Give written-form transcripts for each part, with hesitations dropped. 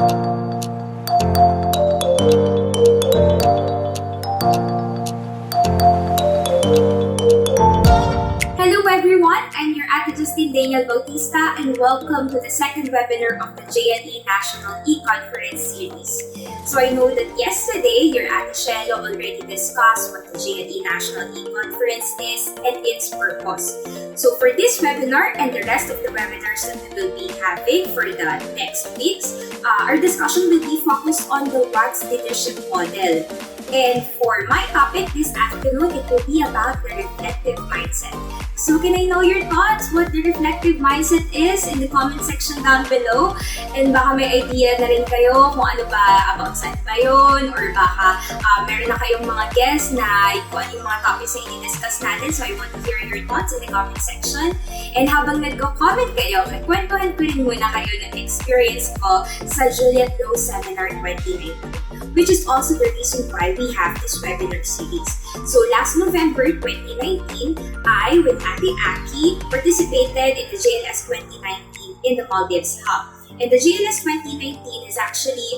Hello everyone, I'm your Ate Justine, Danielle, Bautista, and welcome to the second webinar of the JLE National E-Conference Series. So I know that yesterday, your Ate Shelo already discussed what the JLE National E-Conference is and its purpose. So for this webinar and the rest of the webinars that we will be having for the next weeks, our discussion will be focused on the WAGGGS leadership model. And for my topic this afternoon, it will be about the reflective mindset. So can I know your thoughts what the reflective mindset is in the comment section down below? And baka may idea na rin kayo kung ano ba, about saan ba yun? Or baka meron na kayong mga guests na kung ano yung mga topics na i-discuss natin. So I want to hear your thoughts in the comment section. And habang nagko-comment kayo, kwentuhan ko rin muna kayo ng experience ko sa Juliette Low Seminar 2019, which is also the reason why we have this webinar series. So last November 2019, I, with Ate Aki, participated in the JLS 2019 in the Maldives Hub. And the JLS 2019 is actually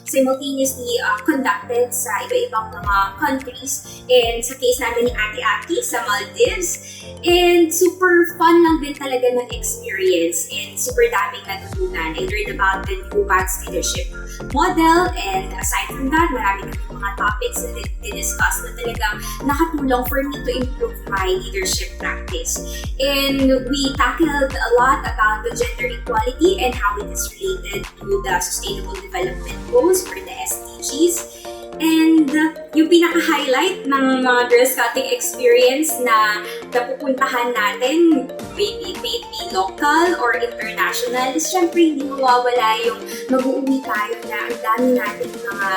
simultaneously conducted sa iba-ibang mga countries. And sa case namin ni Ate Aki sa Maldives. And super fun lang din talaga ng experience. And super daming natutunan. I learned about the new WAGGGS leadership model. And aside from that, marami kami mga topics na discuss na talagang nakatulong for me to improve my leadership practice. And we tackled a lot about the gender equality and how it is related to the Sustainable Development Goals or the SDGs. And yung pinaka-highlight ng mga Girl Scouting experience na napupuntahan natin, maybe it be local or international, is syempre hindi mawawala yung mag-uuwi tayo na ang dami natin mga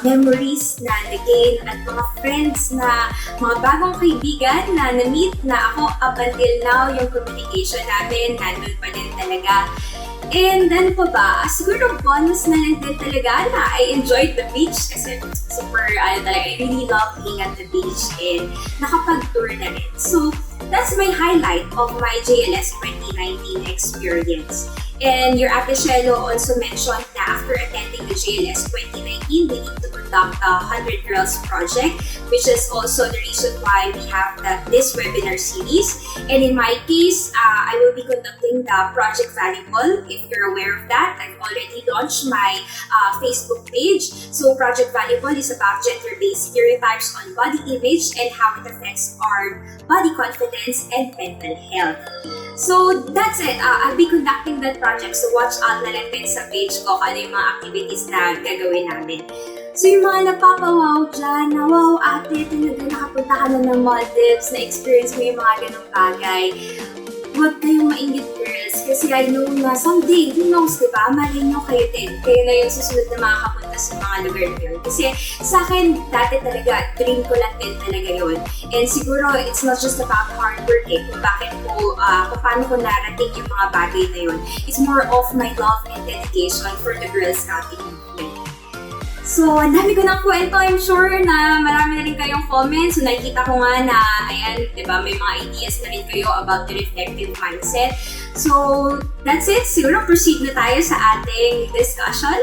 memories na na-gain at mga friends na mga bagong kaibigan na na-meet na ako up until now, yung communication namin nandun pa din talaga. And ano pa ba? Siguro bonus na lang din talaga na I enjoyed the beach kasi super, talaga, I really love being at the beach and nakapag-tour na rin. So, that's my highlight of my JLS 2019 experience. And your Ate Shelo also mentioned na after attending the JLS 2019, we need to conduct a 100 Girls project, which is also the reason why we have this webinar series. And in my case, I will be conducting the Project Valuable. If you're aware of that, I've already launched my Facebook page. So Project Valuable is about gender-based stereotypes on body image and how it affects our body confidence and mental health. So that's it. I'll be conducting that project. So watch out na lang din sa page ko kung ano yung mga activities na gagawin namin. So yung mga napapawaw dyan na wow ate, talaga nakapunta ka na ng Maldives, na-experience mo yung mga ganong bagay. Huwag kayong mainggit girls kasi I know na someday, who knows, diba? Malay nyo kayo din. Kayo na yung susunod na makakapunta sa mga lugar na yun. Kasi sa akin, dati talaga, dream ko lang din talaga yun. And siguro, it's not just about hard work kung bakit ko, paano ko narating yung mga bagay na yun. It's more of my love and dedication for the Girl Scouting movement. So, ang dami ko ng kwento. I'm sure na marami na rin kayong comments. So, nakikita ko nga na, ayan, diba, may mga ideas na rin kayo about the reflective mindset. So, that's it. Siguro proceed na tayo sa ating discussion.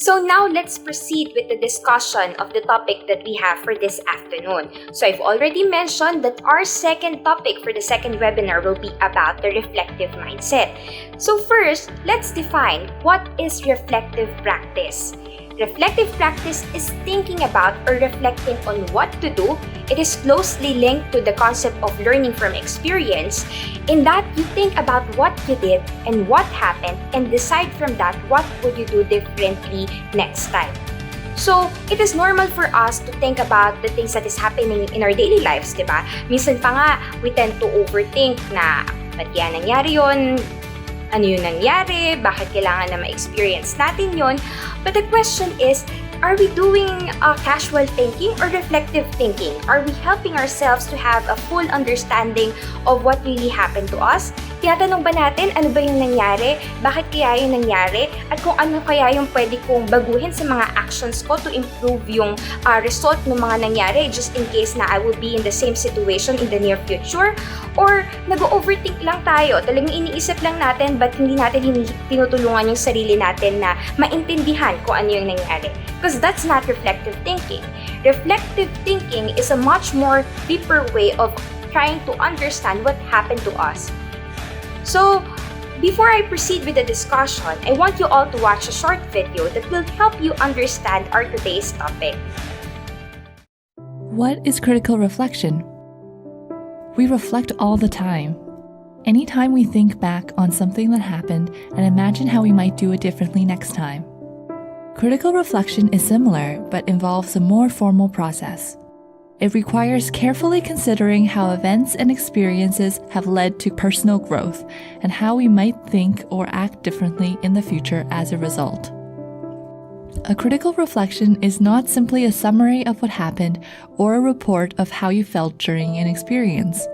So now let's proceed with the discussion of the topic that we have for this afternoon. So I've already mentioned that our second topic for the second webinar will be about the reflective mindset. So first, let's define what is reflective practice. Reflective practice is thinking about or reflecting on what to do. It is closely linked to the concept of learning from experience, in that you think about what you did and what happened and decide from that what would you do differently next time. So, it is normal for us to think about the things that is happening in our daily lives, diba? Minsan pa nga, we tend to overthink na, ba't yan nangyari yun? Ano yung nangyari? Bakit kailangan na ma-experience natin yun? But the question is, are we doing casual thinking or reflective thinking? Are we helping ourselves to have a full understanding of what really happened to us? Tinatanong ba natin ano ba yung nangyari, bakit kaya yung nangyari, at kung ano kaya yung pwede kong baguhin sa mga actions ko to improve yung result ng mga nangyari just in case na I will be in the same situation in the near future? Or nag-overthink lang tayo, talagang iniisip lang natin but hindi natin tinutulungan yung sarili natin na maintindihan kung ano yung nangyari? Because that's not reflective thinking. Reflective thinking is a much more deeper way of trying to understand what happened to us. So, before I proceed with the discussion, I want you all to watch a short video that will help you understand our today's topic. What is critical reflection? We reflect all the time. Anytime we think back on something that happened and imagine how we might do it differently next time. Critical reflection is similar but involves a more formal process. It requires carefully considering how events and experiences have led to personal growth and how we might think or act differently in the future as a result. A critical reflection is not simply a summary of what happened or a report of how you felt during an experience.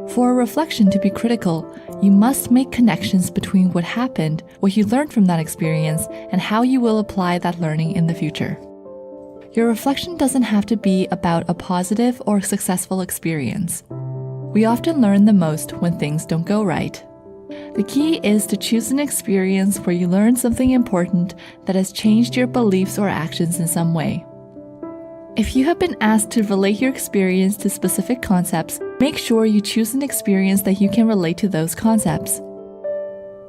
For a reflection to be critical, you must make connections between what happened, what you learned from that experience, and how you will apply that learning in the future. Your reflection doesn't have to be about a positive or successful experience. We often learn the most when things don't go right. The key is to choose an experience where you learn something important that has changed your beliefs or actions in some way. If you have been asked to relate your experience to specific concepts, make sure you choose an experience that you can relate to those concepts.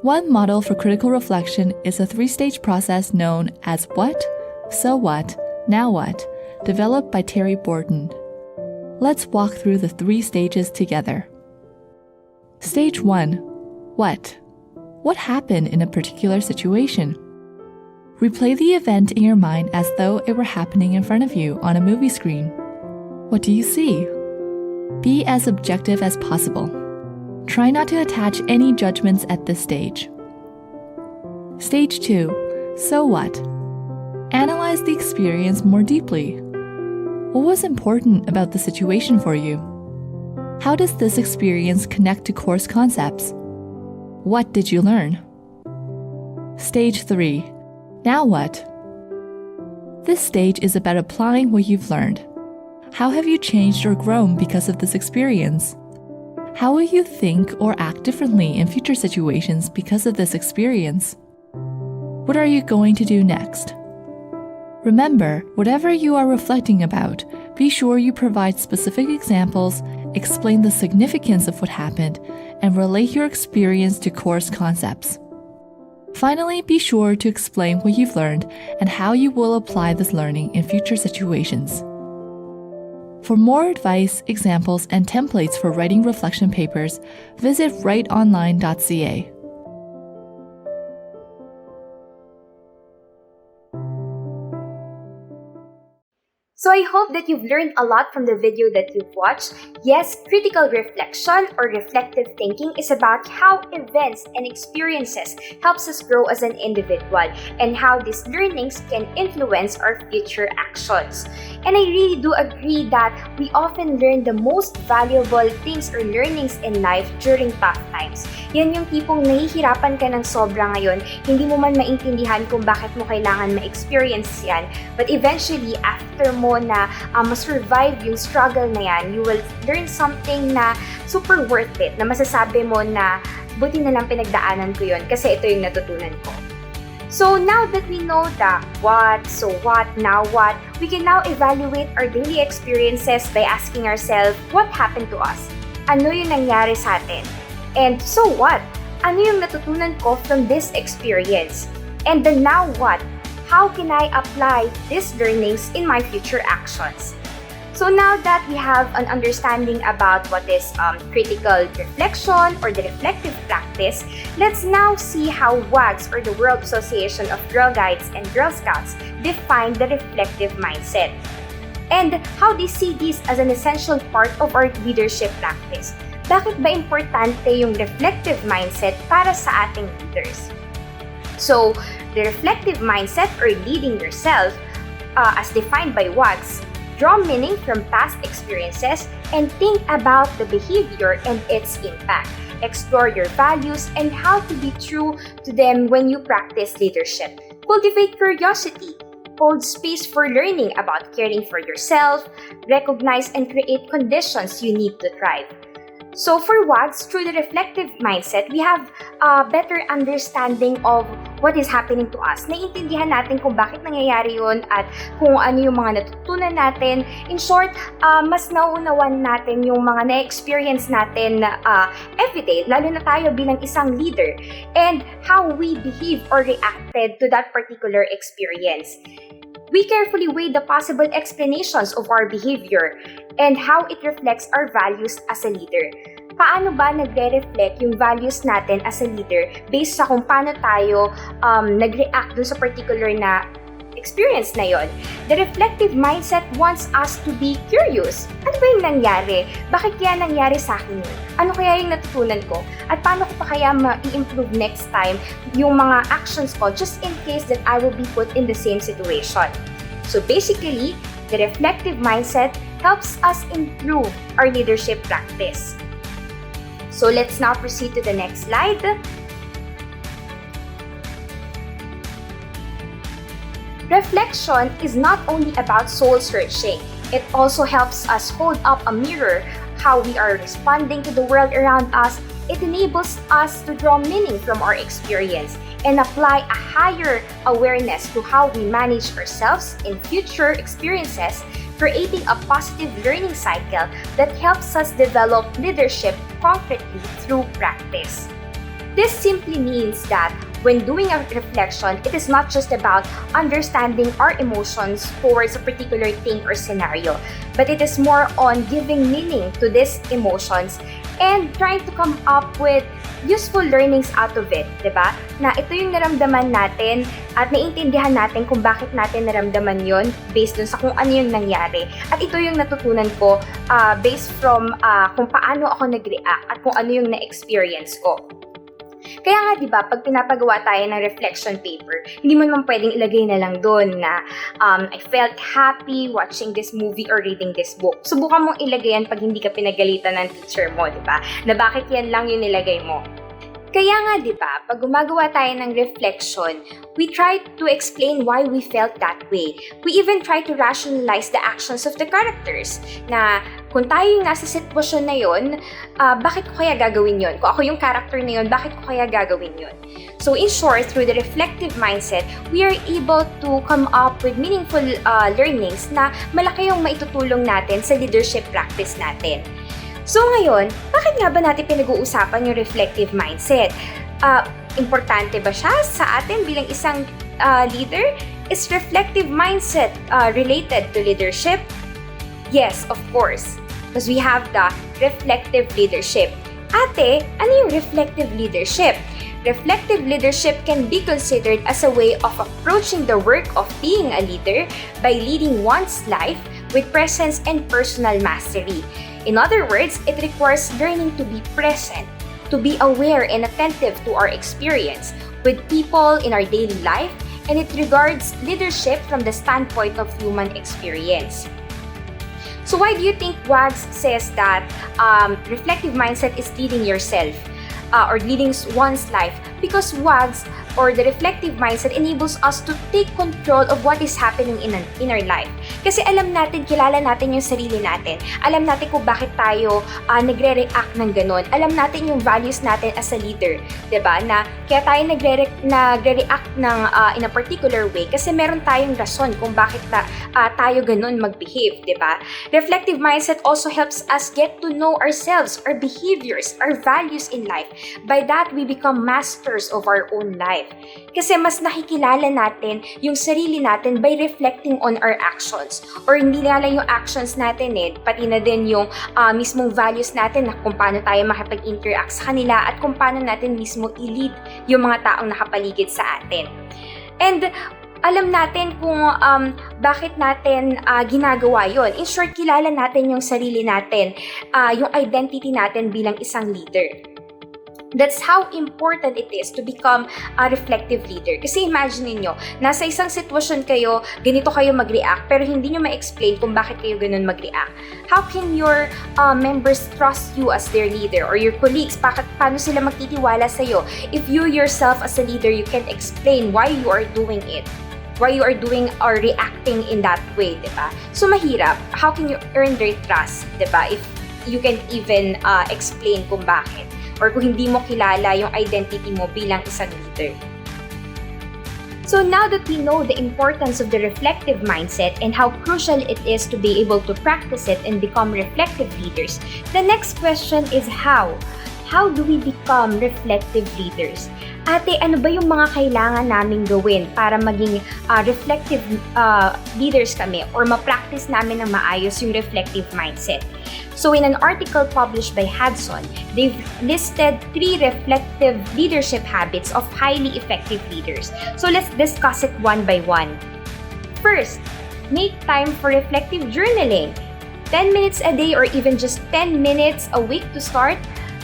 One model for critical reflection is a three-stage process known as what, so what, now what, developed by Terry Borton. Let's walk through the three stages together. Stage 1. What? What happened in a particular situation? Replay the event in your mind as though it were happening in front of you on a movie screen. What do you see? Be as objective as possible. Try not to attach any judgments at this stage. Stage 2. So what? Analyze the experience more deeply. What was important about the situation for you? How does this experience connect to course concepts? What did you learn? Stage 3. Now what? This stage is about applying what you've learned. How have you changed or grown because of this experience? How will you think or act differently in future situations because of this experience? What are you going to do next? Remember, whatever you are reflecting about, be sure you provide specific examples, explain the significance of what happened, and relate your experience to course concepts. Finally, be sure to explain what you've learned and how you will apply this learning in future situations. For more advice, examples, and templates for writing reflection papers, visit writeonline.ca. So I hope that you've learned a lot from the video that you've watched. Yes, critical reflection or reflective thinking is about how events and experiences helps us grow as an individual and how these learnings can influence our future actions. And I really do agree that we often learn the most valuable things or learnings in life during tough times. Yan yung tipong nahihirapan ka ng sobra ngayon, hindi mo man maintindihan kung bakit mo kailangan ma-experience yan. But eventually, after mo na ma-survive yung struggle na yan, you will learn something na super worth it, na masasabi mo na buti na lang pinagdaanan ko yun kasi ito yung natutunan ko. So now that we know the what, so what, now what, we can now evaluate our daily experiences by asking ourselves, what happened to us? Ano yung nangyari sa atin? And so what? Ano yung natutunan ko from this experience? And the now what? How can I apply these learnings in my future actions? So now that we have an understanding about what is critical reflection or the reflective practice, let's now see how WAGGGS or the World Association of Girl Guides and Girl Scouts define the reflective mindset and how they see this as an essential part of our leadership practice. Bakit ba importante yung reflective mindset para sa ating leaders? So, the reflective mindset or leading yourself, as defined by WAGGGS, draw meaning from past experiences, and think about the behavior and its impact. Explore your values and how to be true to them when you practice leadership. Cultivate curiosity. Hold space for learning about caring for yourself. Recognize and create conditions you need to thrive. So for WAGGGS, through the reflective mindset, we have a better understanding of what is happening to us. Naiintindihan natin kung bakit nangyayari yun at kung ano yung mga natutunan natin. In short, mas nauunawan natin yung mga na-experience natin everyday, lalo na tayo bilang isang leader, and how we behave or reacted to that particular experience. We carefully weigh the possible explanations of our behavior and how it reflects our values as a leader. Paano ba nagre-reflect yung values natin as a leader based sa kung paano tayo nag-react dun sa particular na experience na yon? The reflective mindset wants us to be curious. Ano ba yung nangyari? Bakit kaya nangyari sa akin yun? Ano kaya yung natutunan ko? At paano ko pa kaya ma-improve next time yung mga actions ko just in case that I will be put in the same situation? So basically, the reflective mindset helps us improve our leadership practice. So let's now proceed to the next slide. Reflection is not only about soul searching, it also helps us hold up a mirror how we are responding to the world around us. It enables us to draw meaning from our experience and apply a higher awareness to how we manage ourselves in future experiences, creating a positive learning cycle that helps us develop leadership concretely through practice. This simply means that when doing a reflection, it is not just about understanding our emotions towards a particular thing or scenario, but it is more on giving meaning to these emotions and trying to come up with useful learnings out of it, diba? Na ito yung naramdaman natin at naiintindihan natin kung bakit natin naramdaman yon based dun sa kung ano yung nangyari. At ito yung natutunan ko based from kung paano ako nag-react at kung ano yung na-experience ko. Kaya nga, di ba, pag pinapagawa tayo ng reflection paper, hindi mo naman pwedeng ilagay na lang doon na I felt happy watching this movie or reading this book. Subukan mong ilagay yan pag hindi ka pinagalitan ng teacher mo, di ba? Na bakit yan lang yung nilagay mo. Kaya nga, di ba, pag gumagawa tayo ng reflection, we try to explain why we felt that way. We even try to rationalize the actions of the characters. Na kung tayo yung nasa sitwasyon na yun, bakit ko kaya gagawin yun? Kung ako yung character na yun, bakit ko kaya gagawin yun? So in short, through the reflective mindset, we are able to come up with meaningful learnings na malaki yung maitutulong natin sa leadership practice natin. So ngayon, bakit nga ba natin pinag-uusapan yung reflective mindset? Importante ba siya sa atin bilang isang leader? Is reflective mindset related to leadership? Yes, of course. Because we have the reflective leadership. Ate, ano yung reflective leadership? Reflective leadership can be considered as a way of approaching the work of being a leader by leading one's life with presence and personal mastery. In other words, it requires learning to be present, to be aware and attentive to our experience with people in our daily life, and it regards leadership from the standpoint of human experience. So why do you think WAGGGS says that reflective mindset is leading yourself or leading one's life? Because WAGGGS or the reflective mindset enables us to take control of what is happening in our life. Kasi alam natin, kilala natin yung sarili natin. Alam natin kung bakit tayo nagre-react ng ganun. Alam natin yung values natin as a leader. Diba? Na kaya tayo nagre-react ng, in a particular way kasi meron tayong rason kung bakit tayo ganun mag-behave. Diba? Reflective mindset also helps us get to know ourselves, our behaviors, our values in life. By that, we become masters of our own life. Kasi mas nakikilala natin yung sarili natin by reflecting on our actions. Or hindi na lang yung actions natin pati na din yung mismong values natin na kung paano tayo makipag-interact sa kanila at kung paano natin mismo i-lead yung mga taong nakapaligid sa atin. And alam natin kung bakit natin ginagawa yon. In short, kilala natin yung sarili natin, yung identity natin bilang isang leader. That's how important it is to become a reflective leader. Kasi imagine niyo, nasa isang sitwasyon kayo, ganito kayo mag-react, pero hindi nyo ma-explain kung bakit kayo ganun mag-react. How can your members trust you as their leader or your colleagues? Paano sila magtitiwala sa'yo? If you yourself as a leader, you can explain why you are doing it, why you are doing or reacting in that way, diba? So mahirap. How can you earn their trust, diba? If you can even explain kung bakit, or kung hindi mo kilala yung identity mo bilang isang leader. So now that we know the importance of the reflective mindset and how crucial it is to be able to practice it and become reflective leaders, the next question is how? How do we become reflective leaders? Ate, ano ba yung mga kailangan naming gawin para maging reflective leaders kami or ma-practice namin ng maayos yung reflective mindset? So in an article published by Hudson, they've listed 3 reflective leadership habits of highly effective leaders. So let's discuss it one by one. First, make time for reflective journaling. 10 minutes a day or even just 10 minutes a week to start.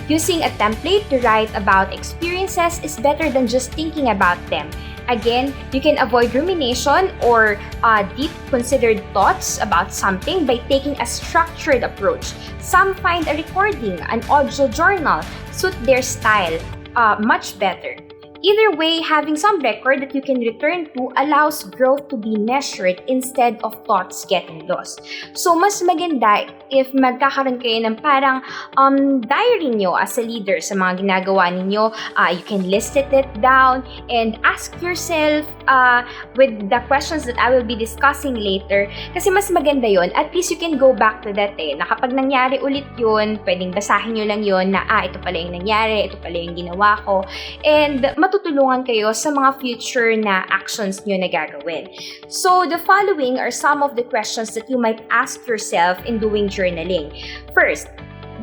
Using a template to write about experiences is better than just thinking about them. Again, you can avoid rumination or deep considered thoughts about something by taking a structured approach. Some find a recording, an audio journal, suit their style much better. Either way, having some record that you can return to allows growth to be measured instead of thoughts getting lost. So, mas maganda if magkakaroon kayo ng parang diary nyo as a leader sa mga ginagawa ninyo. You can list it down and ask yourself with the questions that I will be discussing later. Kasi mas maganda yon. At least you can go back to that na kapag nangyari ulit yun, pwedeng basahin nyo lang yun na ito pala yung nangyari, ito pala yung ginawa ko. And matutulungan kayo sa mga future na actions nyo na gagawin. So, the following are some of the questions that you might ask yourself in doing journaling. First,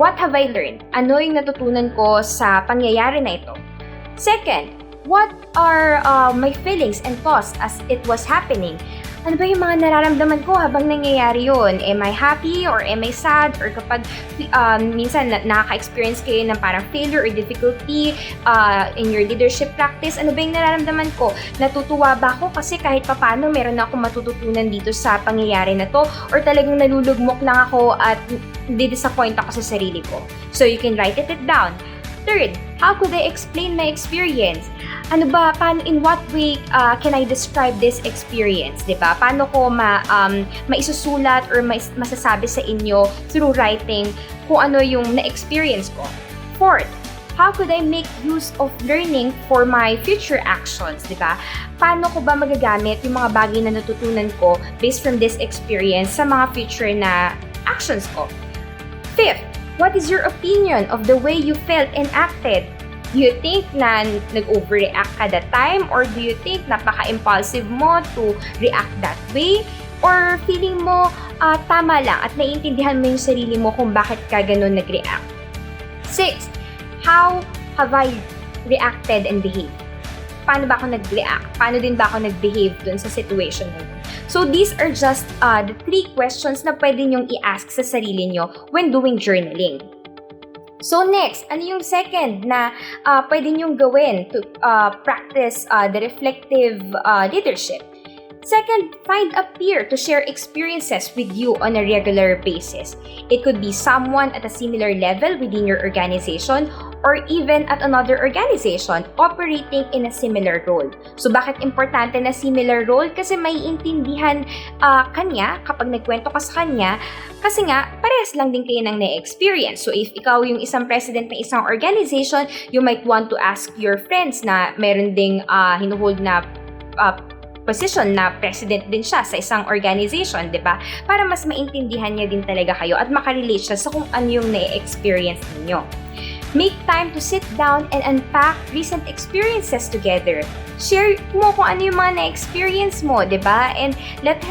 what have I learned? Ano yung natutunan ko sa pangyayari na ito? Second, what are my feelings and thoughts as it was happening? Ano ba yung mga nararamdaman ko habang nangyayari yun? Am I happy or am I sad? Or kapag minsan nakaka-experience kayo ng parang failure or difficulty in your leadership practice, ano ba yung nararamdaman ko? Natutuwa ba ako kasi kahit papano meron na akong matututunan dito sa pangyayari na to? Or talagang nalulugmok lang ako at di-disappoint ako sa sarili ko? So you can write it down. Third, how could I explain my experience? Ano ba, in what way can I describe this experience, di ba? Paano ko maisusulat or masasabi sa inyo through writing kung ano yung na-experience ko? Fourth, how could I make use of learning for my future actions, di ba? Paano ko ba magagamit yung mga bagay na natutunan ko based from this experience sa mga future na actions ko? Fifth, what is your opinion of the way you felt and acted? Do you think na nag-overreact ka that time? Or do you think napaka-impulsive mo to react that way? Or feeling mo tama lang at naiintindihan mo yung sarili mo kung bakit ka ganun nag-react? 6. How have I reacted and behaved? Paano ba ako nag-react? Paano din ba ako nag-behave dun sa situation na yun? So these are just the 3 questions na pwede nyong i-ask sa sarili nyo when doing journaling. So next, ano yung second na pwede nyong gawin to practice the reflective leadership? Second, find a peer to share experiences with you on a regular basis. It could be someone at a similar level within your organization or even at another organization operating in a similar role. So bakit importante na similar role? Kasi maiintindihan kanya kapag nagkwento ka sa kanya kasi nga parehas lang din kayo ng na-experience. So if ikaw yung isang president ng isang organization, you might want to ask your friends na meron ding hinuhold na position na president din siya sa isang organization, di ba? Para mas maintindihan niya din talaga kayo at makarelate siya sa kung ano yung na-experience ninyo. Make time to sit down and unpack recent experiences together. Share mo kung ano yung mga na-experience mo, di ba? And let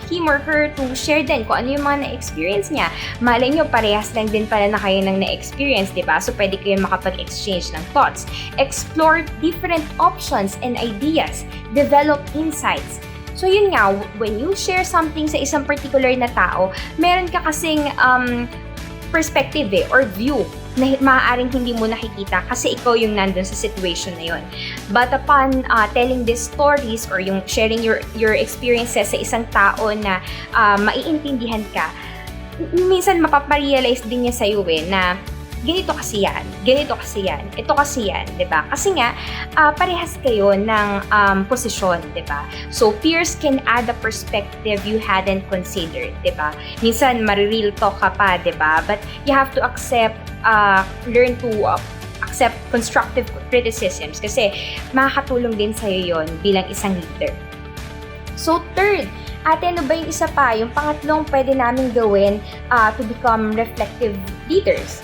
him or her to share din kung ano yung mga na-experience niya. Malay nyo, parehas lang din pala na kayo ng na-experience, di ba? So, pwede kayo makapag-exchange ng thoughts. Explore different options and ideas. Develop insights. So, yun nga, when you share something sa isang particular na tao, meron ka kasing perspective or view na maaaring hindi mo nakikita kasi ikaw yung nandun sa situation na yun. But upon telling these stories or yung sharing your experiences sa isang tao na maiintindihan ka, minsan mapaparealize din niya sa'yo na ganito kasi yan, ito kasi yan, diba? Kasi nga, parehas kayo ng posisyon, diba? So, peers can add a perspective you hadn't considered, diba? Minsan, marireal talk ka pa, diba? But you have to learn to accept constructive criticisms kasi makakatulong din sa'yo yon bilang isang leader. So, third, ano ba yung isa pa? Yung pangatlong pwede namin gawin to become reflective leaders.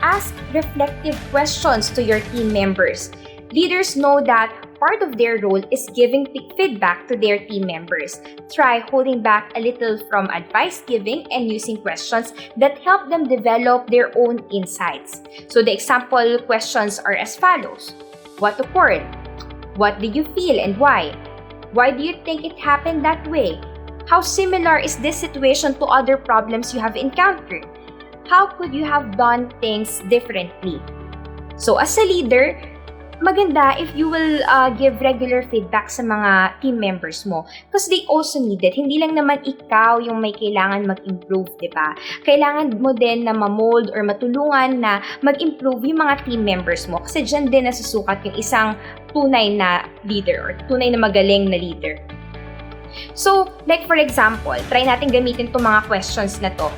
Ask reflective questions to your team members. Leaders know that part of their role is giving feedback to their team members. Try holding back a little from advice giving and using questions that help them develop their own insights. So the example questions are as follows. What occurred? What did you feel and why? Why do you think it happened that way? How similar is this situation to other problems you have encountered? How could you have done things differently? So as a leader, maganda if you will give regular feedback sa mga team members mo because they also need it. Hindi lang naman ikaw yung may kailangan mag-improve, diba? Kailangan mo din na ma-mold or matulungan na mag-improve yung mga team members mo kasi dyan din nasusukat yung isang tunay na leader or tunay na magaling na leader. So, like for example, try natin gamitin itong mga questions na to.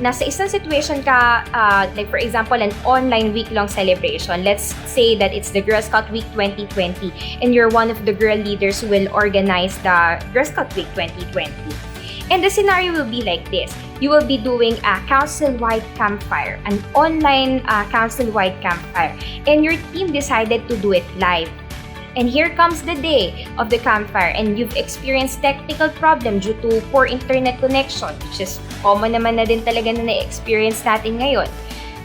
Nasa isang situation ka, like for example, an online week-long celebration. Let's say that it's the Girl Scout Week 2020 and you're one of the girl leaders who will organize the Girl Scout Week 2020. And the scenario will be like this. You will be doing a council-wide campfire, an online council-wide campfire, and your team decided to do it live. And here comes the day of the campfire and you've experienced technical problem due to poor internet connection, which is common naman na din talaga na na-experience natin ngayon.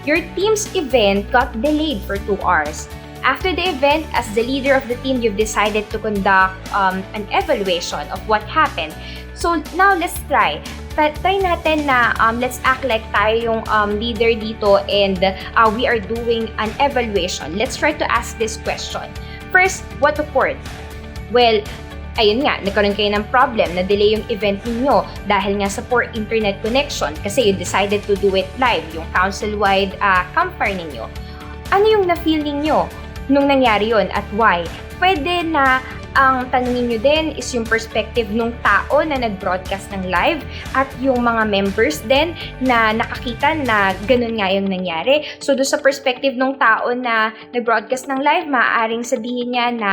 Your team's event got delayed for 2 hours. After the event, as the leader of the team, you've decided to conduct an evaluation of what happened. So now let's try natin na let's act like tayo yung leader dito and we are doing an evaluation. Let's try to ask this question. First, what occurred? Well, ayun nga, nagkaroon kayo ng problem, na-delay yung event ninyo dahil nga sa poor internet connection kasi you decided to do it live, yung council-wide campfire ninyo. Ano yung na-feel ninyo nung nangyari yun at why? Pwede na ang tanongin nyo din is yung perspective ng tao na nag-broadcast ng live at yung mga members din na nakakita na ganun nga yung nangyari. So, doon sa perspective ng tao na nag-broadcast ng live, maaaring sabihin niya na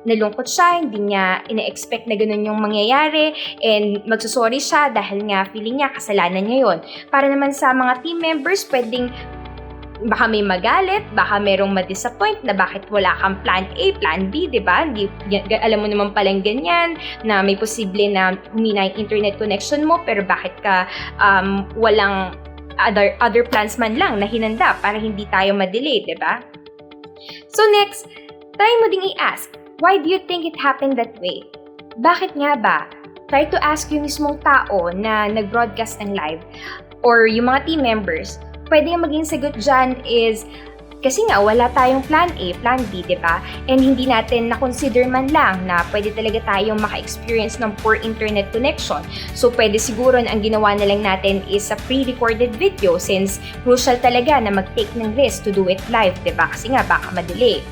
nalungkot siya, hindi niya ina-expect na ganun yung mangyayari and magsusorry siya dahil nga feeling niya kasalanan niya yun. Para naman sa mga team members, pwedeng baka may magalit, baka merong ma-disappoint na bakit wala kang plan A, plan B, diba? Alam mo naman palang ganyan, na may posible na humina yung internet connection mo, pero bakit ka walang other plans man lang na hinanda para hindi tayo ma-delay, diba? So next, try mo ding i-ask, why do you think it happened that way? Bakit nga ba? Try to ask yung mismong tao na nag-broadcast ng live or yung mga team members. Pwede yung maging sagot dyan is, kasi nga wala tayong plan A, plan B, diba? And hindi natin na-consider man lang na pwede talaga tayong maka-experience ng poor internet connection. So pwede siguro na ang ginawa na lang natin is a pre-recorded video since crucial talaga na mag-take ng risk to do it live, diba? Kasi nga baka ma-delay.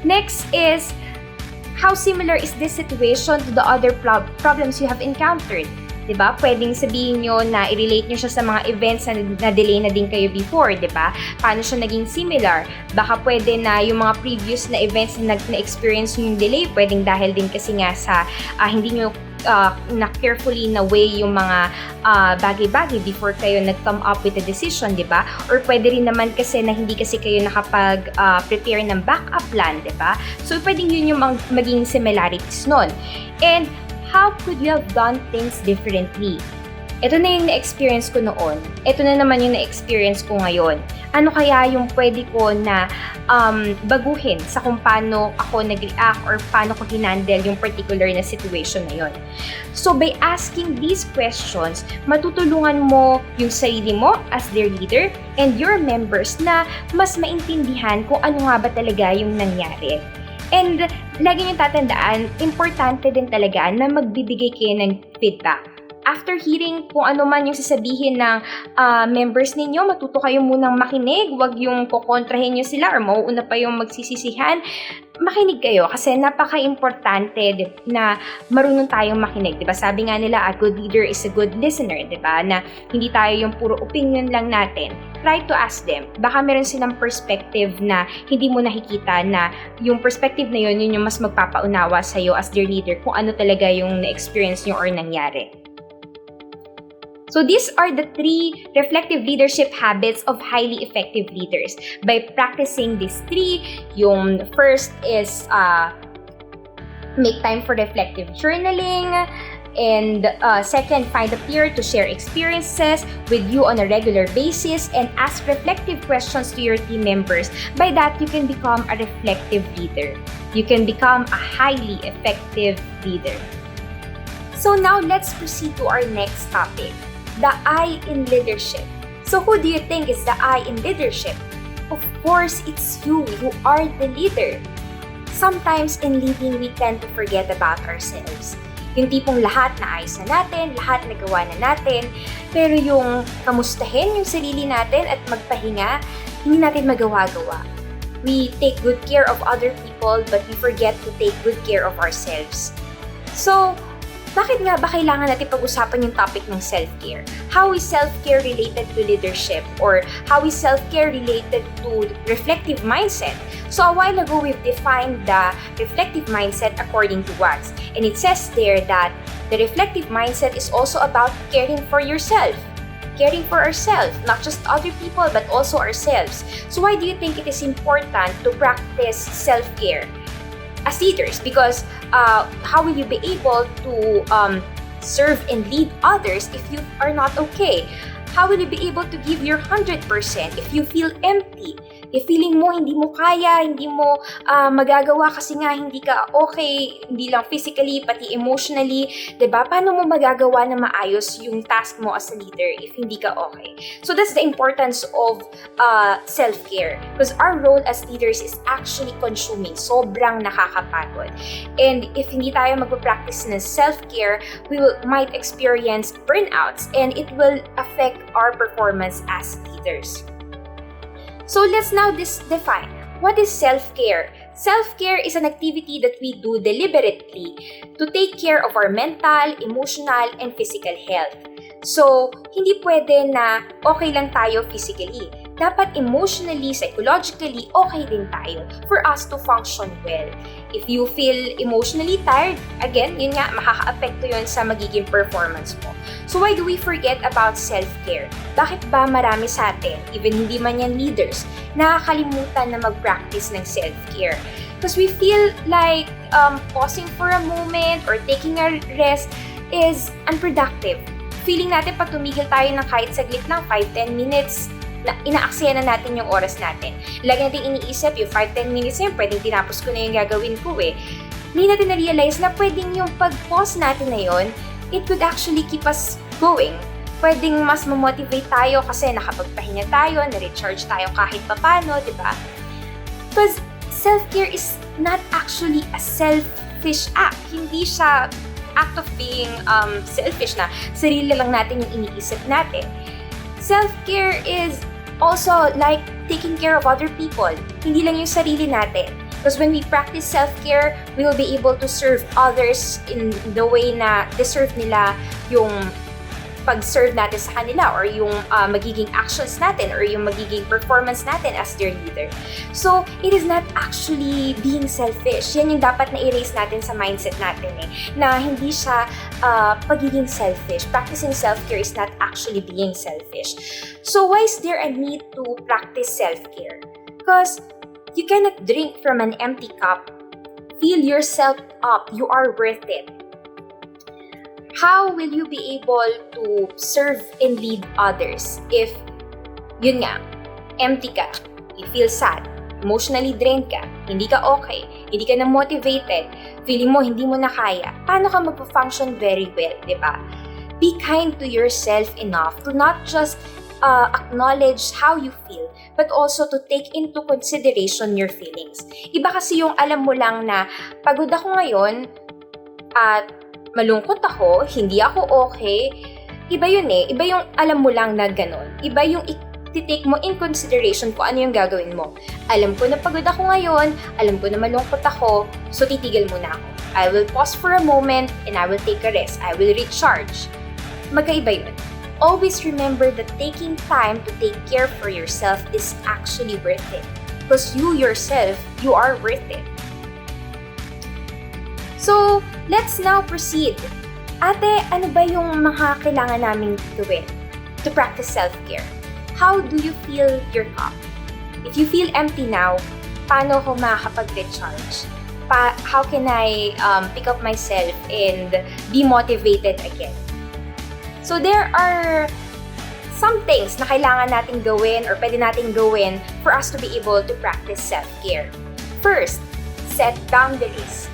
Next is, how similar is this situation to the other problems you have encountered? Diba? Pwedeng sabihin nyo na i-relate nyo siya sa mga events na na-delay na din kayo before, diba? Paano siya naging similar? Baka pwede na yung mga previous na events na na-experience nyo yung delay, pwedeng dahil din kasi nga sa hindi nyo na carefully na weigh yung mga bagay-bagay before kayo nag-come up with a decision, diba? Or pwede rin naman kasi na hindi kasi kayo nakapag-prepare ng backup plan, diba? So, pwedeng yun yung maging similarities nun. And how could you have done things differently? ito na yung na-experience ko noon, ito na naman yung na-experience ko ngayon. Ano kaya yung pwede ko na baguhin sa kung paano ako nag-react or paano ko hinandle yung particular na situation na yun. So by asking these questions, matutulungan mo yung sarili mo as their leader and your members na mas maintindihan kung ano nga ba talaga yung nangyari. And lagi niyong tatandaan, importante din talaga na magbibigay kayo ng feedback. After hearing kung ano man yung sasabihin ng members ninyo, matuto kayo munang makinig, wag yung kukontrahin nyo sila or mauuna pa yung magsisisihan. Makinig kayo kasi napaka-importante na marunong tayong makinig. Diba? Sabi nga nila, a good leader is a good listener. Diba? Na hindi tayo yung puro opinion lang natin. Try to ask them. Baka meron silang perspective na hindi mo nakikita na yung perspective na yun yung mas magpapaunawa sa'yo as their leader kung ano talaga yung na-experience nyo or nangyari. So these are the 3 reflective leadership habits of highly effective leaders. By practicing these 3, yung first is make time for reflective journaling, and second, find a peer to share experiences with you on a regular basis and ask reflective questions to your team members. By that, you can become a reflective leader. You can become a highly effective leader. So now let's proceed to our next topic. The I in leadership. So who do you think is the I in leadership? Of course, it's you are the leader. Sometimes in leading, we tend to forget about ourselves. Yung tipong lahat na ayos na natin, lahat nagawa na natin, pero yung kamustahin yung sarili natin at magpahinga, hindi natin magawa-gawa. We take good care of other people, but we forget to take good care of ourselves. So, bakit nga ba kailangan natin pag-usapan yung topic ng self-care? How is self-care related to leadership? Or how is self-care related to reflective mindset? So a while ago, we've defined the reflective mindset according to WAGGGS. And it says there that the reflective mindset is also about caring for yourself. Caring for ourselves, not just other people, but also ourselves. So why do you think it is important to practice self-care as leaders? Because how will you be able to serve and lead others if you are not okay? How will you be able to give your 100% if you feel empty? If feeling mo hindi mo kaya, hindi mo magagawa kasi nga hindi ka okay, hindi lang physically, pati emotionally, diba? Paano mo magagawa na maayos yung task mo as a leader if hindi ka okay? So that's the importance of self-care. Because our role as leaders is actually consuming. Sobrang nakakapagod. And if hindi tayo magpa-practice ng self-care, we might experience burnouts and it will affect our performance as leaders. So let's now define, what is self-care? Self-care is an activity that we do deliberately to take care of our mental, emotional, and physical health. So, hindi pwede na okay lang tayo physically. Dapat emotionally, psychologically, okay din tayo for us to function well. If you feel emotionally tired, again, yun nga, makaka-apekto yun sa magiging performance mo. So why do we forget about self-care? Bakit ba marami sa atin, even hindi man yan leaders, nakakalimutan na mag-practice ng self-care? Because we feel like pausing for a moment or taking a rest is unproductive. Feeling natin pag tumigil tayo ng kahit saglit lang, 5-10 minutes, na inaaksaya na natin yung oras natin. Lagi natin iniisip, yung 5-10 minutes na yun, pwedeng tinapos ko na yung gagawin ko eh. Hindi natin na-realize na pwedeng yung pag-pause natin na yun, it would actually keep us going. Pwedeng mas mamotivate tayo kasi nakapagpahinga tayo, na-recharge tayo kahit papano, di ba? Because self-care is not actually a selfish act. Hindi siya act of being selfish na sarili lang natin yung iniisip natin. Self-care is also like taking care of other people. Hindi lang yung sarili natin. Because when we practice self-care, we will be able to serve others in the way na deserve nila yung pag-serve natin sa kanila or yung magiging actions natin or yung magiging performance natin as their leader. So, it is not actually being selfish. Yan yung dapat na erase natin sa mindset natin eh. Na hindi siya pagiging selfish. Practicing self-care is not actually being selfish. So, why is there a need to practice self-care? Because you cannot drink from an empty cup. Fill yourself up. You are worth it. How will you be able to serve and lead others if, yun nga, empty ka, you feel sad, emotionally drained ka, hindi ka okay, hindi ka na motivated, feeling mo hindi mo na kaya, paano ka magpa-function very well, di ba? Be kind to yourself enough to not just acknowledge how you feel, but also to take into consideration your feelings. Iba kasi yung alam mo lang na pagod ako ngayon at malungkot ako, hindi ako okay. Iba yun eh. Iba yung alam mo lang na ganun. Iba yung i-take mo in consideration kung ano yung gagawin mo. Alam ko na pagod ako ngayon, alam ko na malungkot ako, so titigil muna ako. I will pause for a moment and I will take a rest. I will recharge. Magkaiba yun. Always remember that taking time to take care for yourself is actually worth it. Because you yourself, you are worth it. So, let's now proceed. Ate, ano ba yung mga kailangan naming gawin to practice self-care? How do you feel your cup? If you feel empty now, paano ko makakapag-recharge? How can I pick up myself and be motivated again? So there are some things na kailangan natin gawin or pwede natin gawin for us to be able to practice self-care. First, set boundaries.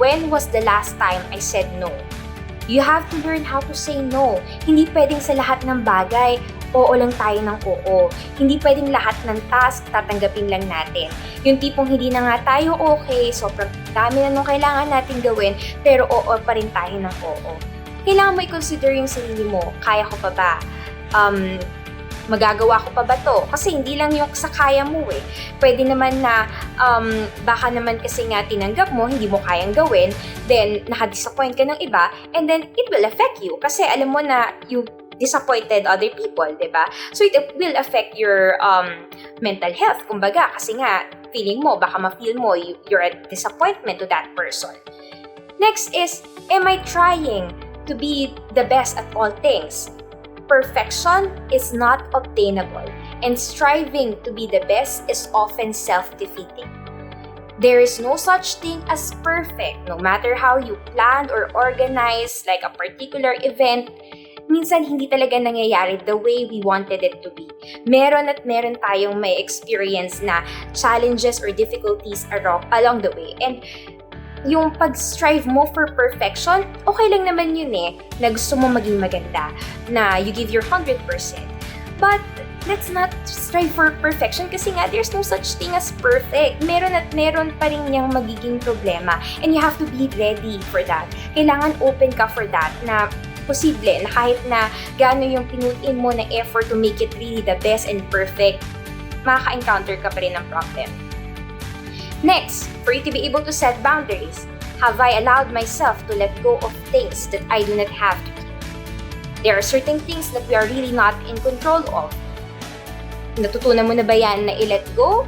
When was the last time I said no? You have to learn how to say no. Hindi pwedeng sa lahat ng bagay, oo lang tayo ng oo. Hindi pwedeng lahat ng task, tatanggapin lang natin. Yung tipong hindi na nga tayo okay, sobrang dami na nung kailangan natin gawin, pero oo pa rin tayo ng oo. Kailangan mo i-consider yung sarili mo. Kaya ko pa ba? Magagawa ko pa ba to? Kasi hindi lang yung sa kaya mo eh. Pwede naman na baka naman kasi nga tinanggap mo, hindi mo kayang gawin, then nakadisappoint ka ng iba, and then it will affect you. Kasi alam mo na you disappointed other people, diba? So it will affect your mental health, kumbaga. Kasi nga, feeling mo, baka ma-feel mo, you're a disappointment to that person. Next is, am I trying to be the best at all things? Perfection is not obtainable, and striving to be the best is often self-defeating. There is no such thing as perfect. No matter how you plan or organize like a particular event, minsan hindi talaga nangyayari the way we wanted it to be. Meron at meron tayong may experience na challenges or difficulties along the way. And yung pag-strive mo for perfection, okay lang naman yun eh, na gusto mo maging maganda, na you give your 100%. But let's not strive for perfection kasi nga there's no such thing as perfect. Meron at meron pa rin niyang magiging problema, and you have to be ready for that. Kailangan open ka for that, na posible na kahit na gaano yung pinutin mo na effort to make it really the best and perfect, makaka-encounter ka pa rin ng problem. Next, for you to be able to set boundaries, have I allowed myself to let go of things that I do not have to keep? There are certain things that we are really not in control of. Natutunan mo na ba yan na i-let go?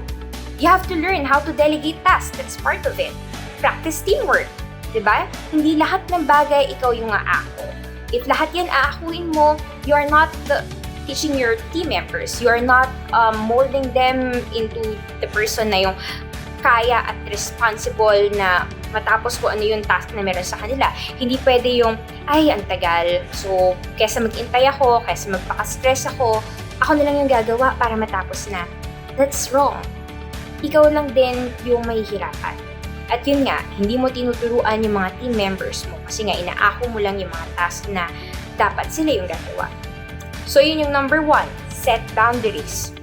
You have to learn how to delegate tasks. That's part of it. Practice teamwork. Diba? Hindi lahat ng bagay ikaw yung aako. If lahat yan aakuin mo, you are not teaching your team members. You are not molding them into the person na yung kaya at responsible na matapos ko ano yung task na meron sa kanila. Hindi pwede yung, ay, ang tagal. So, kesa mag-intay ako, kesa magpaka-stress ako na lang yung gagawa para matapos na. That's wrong. Ikaw lang din yung mahihirapan. At yun nga, hindi mo tinuturuan yung mga team members mo kasi nga inaako mo lang yung mga task na dapat sila yung gagawa. So, yun yung number 1, set boundaries.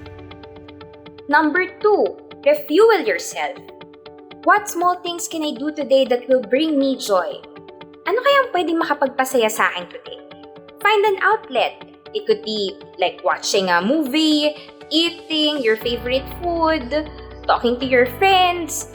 Number 2, refuel yourself. What small things can I do today that will bring me joy? Ano kayang pwedeng makapagpasaya sa akin today? Find an outlet. It could be like watching a movie, eating your favorite food, talking to your friends,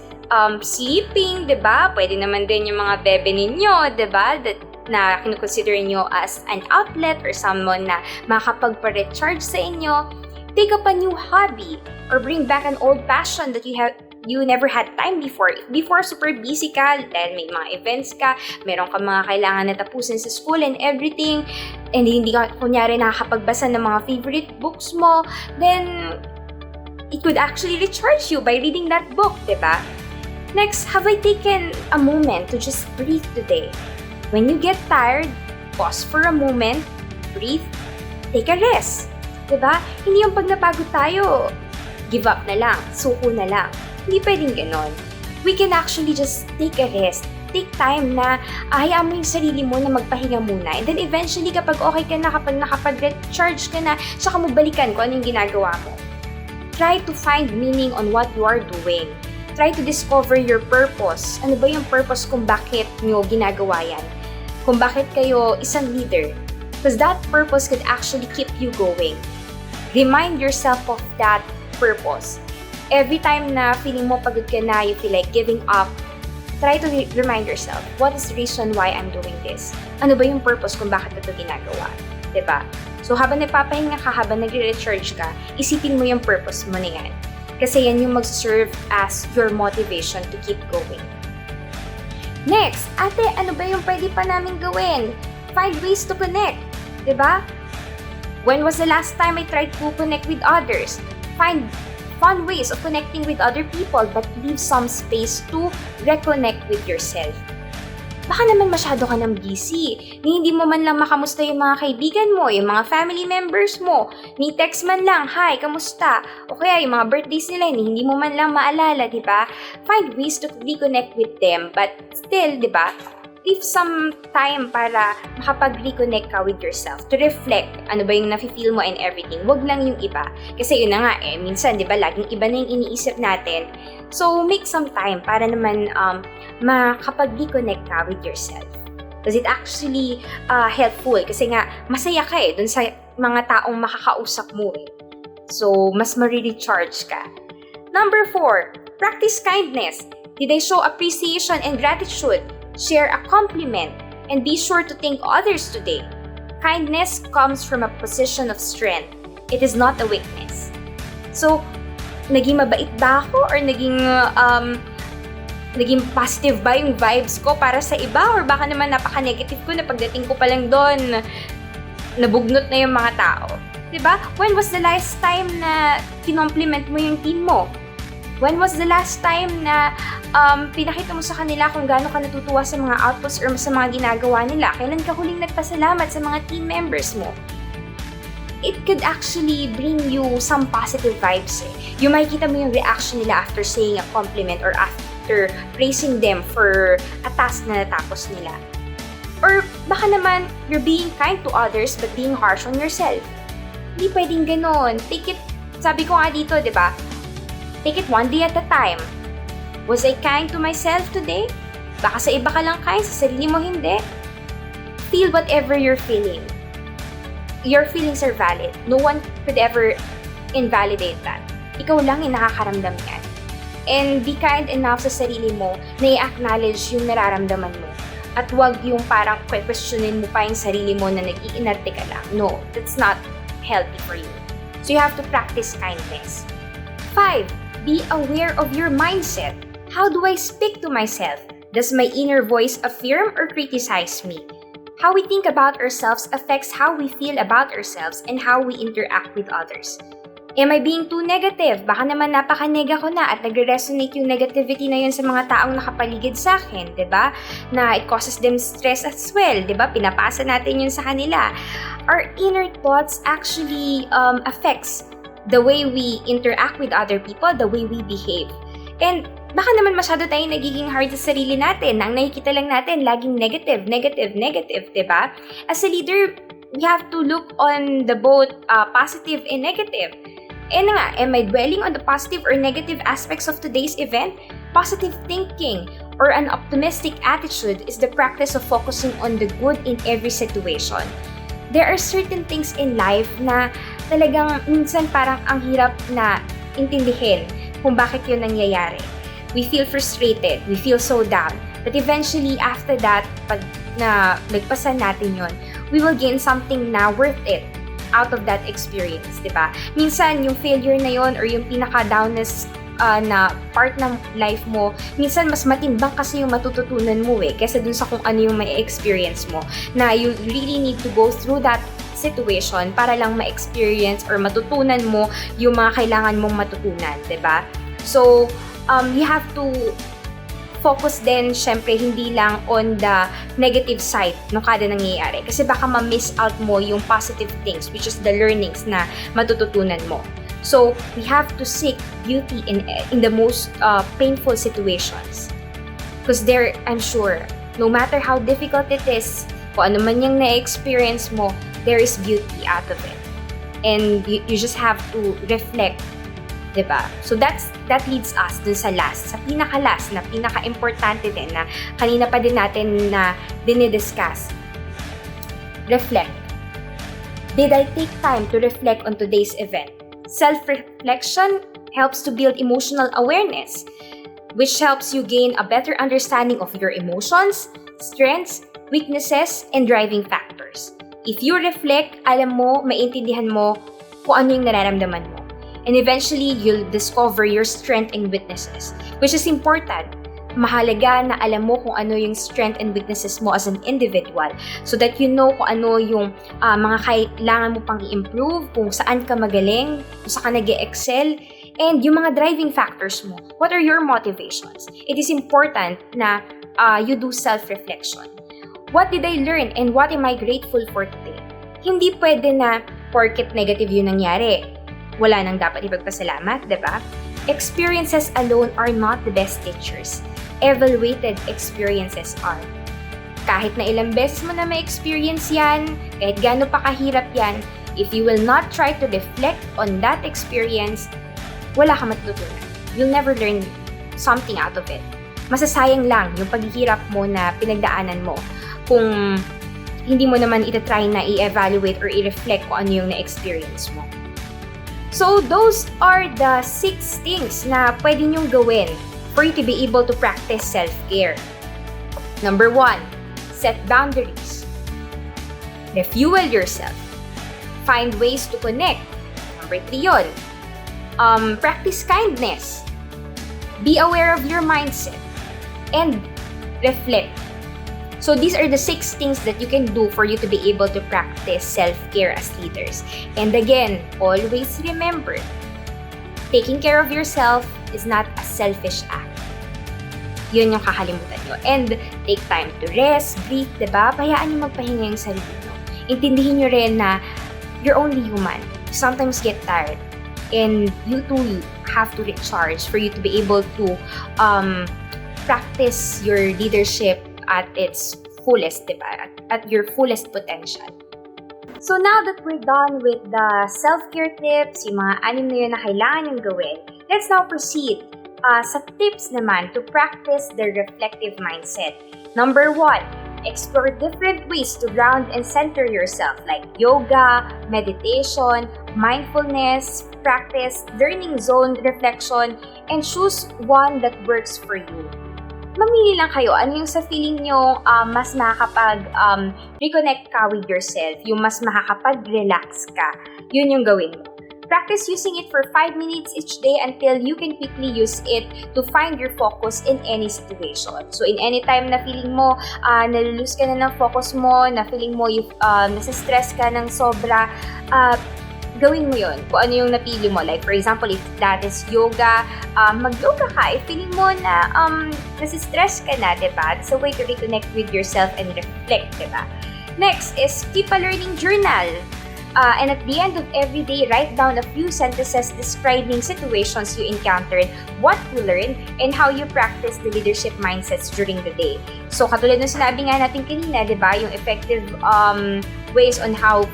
sleeping, diba? Pwede naman din yung mga bebe ninyo, diba? Na kinukonsider nyo as an outlet or someone na makapagpa-recharge sa inyo. Take up a new hobby or bring back an old passion that you never had time before. Before, super busy ka dahil may mga events ka, meron ka mga kailangan na tapusin sa school and everything, and hindi ka kunyari nakakapagbasa ng mga favorite books mo, then it could actually recharge you by reading that book, diba? Next, have I taken a moment to just breathe today? When you get tired, pause for a moment, breathe, take a rest. Diba? Hindi yung pag napagod tayo, give up na lang, suko na lang. Hindi pwedeng ganon. We can actually just take a rest. Take time na hayaan mo yung sarili mo na magpahinga muna. And then eventually, kapag okay ka na, kapag nakapag-recharge ka na, saka mo balikan kung ano yung ginagawa mo. Try to find meaning on what you are doing. Try to discover your purpose. Ano ba yung purpose kung bakit nyo ginagawa yan? Kung bakit kayo isang leader. Because that purpose could actually keep you going. Remind yourself of that purpose. Every time na feeling mo pagod ka na, you feel like giving up, try to remind yourself, what is the reason why I'm doing this? Ano ba yung purpose kung bakit ito ginagawa? Diba? So habang nagpapahinga ka, habang nagre-recharge ka, isipin mo yung purpose mo na yan. Kasi yan yung mag-serve as your motivation to keep going. Next, ate, ano ba yung pwede pa namin gawin? Find ways to connect. Diba? When was the last time I tried to connect with others? Find fun ways of connecting with other people but leave some space to reconnect with yourself. Baka naman masyado ka ng busy. Hindi mo man lang makamusta yung mga kaibigan mo, yung mga family members mo. Ni text man lang, hi, kamusta? O kaya yung mga birthdays nila, hindi mo man lang maalala, di ba? Find ways to reconnect with them but still, di ba? Leave some time para makapag-reconnect ka with yourself, to reflect ano ba yung nafe-feel mo and everything. Wag lang yung iba. Kasi yun na nga minsan, di ba, laging iba na yung iniisip natin. So, make some time para naman makapag-reconnect ka with yourself. Because it actually helpful. Kasi nga, masaya ka dun sa mga taong makakausap mo So, mas ma-recharge ka. Number 4, practice kindness. Did I show appreciation and gratitude? Share a compliment, and be sure to thank others today. Kindness comes from a position of strength. It is not a weakness. So, naging mabait ba ako or naging positive ba yung vibes ko para sa iba or baka naman napaka-negative ko na pagdating ko pa lang doon, nabugnot na yung mga tao. Diba? When was the last time na kinompliment mo yung team mo? When was the last time na pinakita mo sa kanila kung gaano ka natutuwa sa mga outputs or sa mga ginagawa nila? Kailan ka huling nagpasalamat sa mga team members mo? It could actually bring you some positive vibes Yung makikita mo yung reaction nila after saying a compliment or after praising them for a task na natapos nila. Or baka naman, you're being kind to others but being harsh on yourself. Hindi pwedeng ganon. Take it, sabi ko nga dito, di ba? Take it one day at a time. Was I kind to myself today? Baka sa iba ka lang kind, sa sarili mo hindi. Feel whatever you're feeling. Your feelings are valid. No one could ever invalidate that. Ikaw lang yung nakakaramdam yan. And be kind enough sa sarili mo na i-acknowledge yung nararamdaman mo. At wag yung parang questionin mo pa yung sarili mo na nag-iinarte ka lang. No, that's not healthy for you. So you have to practice kindness. 5. Be aware of your mindset. How do I speak to myself? Does my inner voice affirm or criticize me? How we think about ourselves affects how we feel about ourselves and how we interact with others. Am I being too negative? Baka naman napaka-nega ko na at nagre-resonate yung negativity na yun sa mga taong nakapaligid sa akin, di ba? Na it causes them stress as well, di ba? Pinapasa natin yun sa kanila. Our inner thoughts actually affects the way we interact with other people, the way we behave. And baka naman masyado tayong nagiging hard sa sarili natin. Ang nakikita lang natin, laging negative, diba? As a leader, we have to look on the both positive and negative. And nga, am I dwelling on the positive or negative aspects of today's event? Positive thinking or an optimistic attitude is the practice of focusing on the good in every situation. There are certain things in life na talagang minsan parang ang hirap na intindihin kung bakit yun nangyayari. We feel frustrated, we feel so down. But eventually, after that, pag na nagpasan natin yun, we will gain something na worth it out of that experience, di ba? Minsan, yung failure na yun or yung pinaka-downest na part ng life mo, minsan mas matimbang kasi yung matututunan mo kaysa dun sa kung ano yung may experience mo. Na you really need to go through that situation para lang ma-experience or matutunan mo yung mga kailangan mong matutunan, diba? So, you have to focus din, syempre, hindi lang on the negative side ng kada nangyayari. Kasi baka ma-miss out mo yung positive things, which is the learnings na matututunan mo. So, we have to seek beauty in the most painful situations. Because there, I'm sure, no matter how difficult it is, kung ano man yung na-experience mo, there is beauty out of it. And you just have to reflect. Diba? So that leads us dun sa last, sa pinaka-last na pinaka-importante din na kanina pa din natin na dinidiscuss. Reflect. Did I take time to reflect on today's event? Self-reflection helps to build emotional awareness, which helps you gain a better understanding of your emotions, strengths, weaknesses, and driving factors. If you reflect, alam mo, maintindihan mo kung ano yung nararamdaman mo. And eventually, you'll discover your strength and weaknesses, which is important. Mahalaga na alam mo kung ano yung strength and weaknesses mo as an individual so that you know kung ano yung mga kailangan mo pang i-improve, kung saan ka magaling, kung saan ka nag-excel, and yung mga driving factors mo. What are your motivations? It is important na you do self-reflection. What did I learn and what am I grateful for today? Hindi pwede na porket negative yung nangyari, wala nang dapat ipagpasalamat, diba? Experiences alone are not the best teachers. Evaluated experiences are. Kahit na ilang beses mo na ma-experience yan, kahit gaano pa kahirap yan, if you will not try to reflect on that experience, wala ka matutunan. You'll never learn something out of it. Masasayang lang yung paghihirap mo na pinagdaanan mo kung hindi mo naman itatry na i-evaluate or i-reflect kung ano yung na-experience mo. So, those are the 6 things na pwede nyong gawin for you to be able to practice self-care. Number 1, set boundaries. Refuel yourself. Find ways to connect. Number 3 yun. Practice kindness. Be aware of your mindset. And reflect. So these are the 6 things that you can do for you to be able to practice self-care as leaders. And again, always remember, taking care of yourself is not a selfish act. Yun yung kakalimutan nyo. And take time to rest, breathe, diba? Pahayaan nyo magpahinga yung sarili nyo. Intindihin nyo rin na you're only human. You sometimes get tired. And you too have to recharge for you to be able to practice your leadership at its fullest, diba? At your fullest potential. So now that we're done with the self-care tips, yung mga 6 na yun na kailangan yung gawin, let's now proceed sa tips naman to practice the reflective mindset. Number 1, explore different ways to ground and center yourself like yoga, meditation, mindfulness, practice, learning zone reflection, and choose one that works for you. Mamili lang kayo, ano yung sa feeling nyo mas makakapag-reconnect ka with yourself, yung mas makakapag-relax ka, yun yung gawin mo. Practice using it for 5 minutes each day until you can quickly use it to find your focus in any situation. So in any time na feeling mo, nalulose ka na ng focus mo, na feeling mo nasa-stress ka ng sobra, gawin mo yun kung ano yung napili mo. Like, for example, if that is yoga, mag-yoga ka. If feeling mo na nasi-stress ka na, diba? It's a way to reconnect with yourself and reflect, diba? Next is keep a learning journal. And at the end of every day, write down a few sentences describing situations you encountered, what you learned, and how you practice the leadership mindsets during the day. So, katulad ng sinabi nga natin kanina, di ba, yung effective ways on how